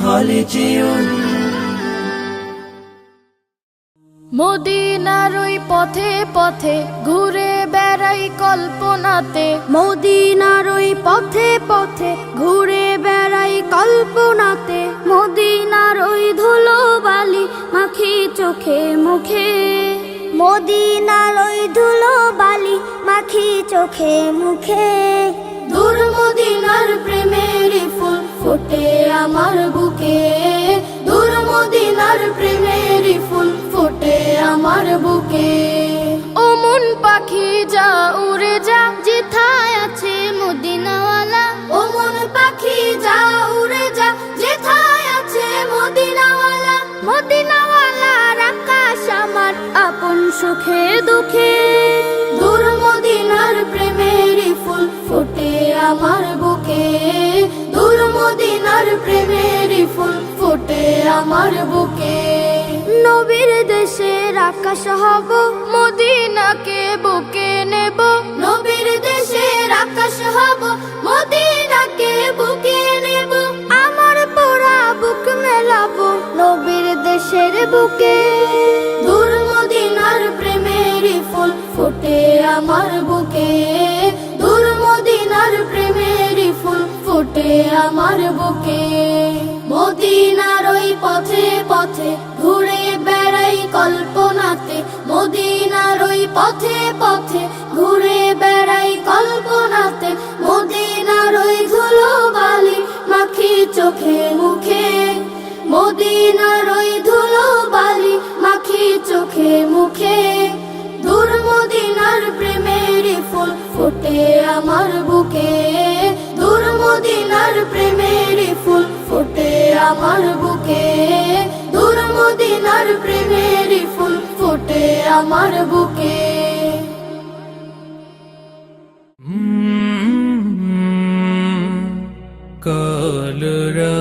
হলে যেও। মদিনার ওই পথে পথে ঘুরে বেড়াই কল্পনাতে, মদিনার ওই পথে পথে ঘুরে বেড়াই কল্পনাতে, মদিনার ওই ধুলো বালি মাখি চোখে মুখে, মদিনার ওই ধুলো বালি মাখি চোখে মুখে। দূর মদিনার প্রেমের ফুল ফোটে আমার বুকে, দূর মদিনার প্রেমের ফুল ফোটে আমার বুকে। ও মন পাখি যা উড়ে যা, যেথায় আছে মদিনাওয়ালা, ও মন পাখি যা উড়ে যা, যেথায় আছে মদিনাওয়ালা। মদিনাওয়ালার আকাশ আমার আপন সুখে দুঃখে, দূর মদিনার প্রেমের ফুল ফোটে আমার বুকে, দূর মদিনার প্রেমের ফুল ফোটে আমার বুকে। নবীর দেশের আকাশ হব, মদিনাকে বুকে নেব, নবীর দেশের আকাশ হব, মদিনাকে বুকে নেব। আমার পোড়া বুক মেলাবো নবীর দেশের বুকে। দূর মদিনার প্রেমের ফুল ফোটে আমার বুকে, দূর মদিনার প্রেমের ফুল ফোটে আমার বুকে। মদিনার ওই পথে পথে ঘুরে বেড়াই কল্পনাতে, মদিনার ওই পথে পথে ঘুরে বেড়াই কল্পনাতে, মদিনার ওই ধুলো বালি মাখি চোখে মুখে, মদিনার ওই ধুলো বালি মাখি চোখে মুখে। দূর মদিনার প্রেমের ফুল ফোটে আমার বুকে, দূর মদিনার প্রেমের ফুল ফোটে আমার বুকে, দূর মদিনার প্রেমের ফুল ফোটে আমার বুকে। কলরা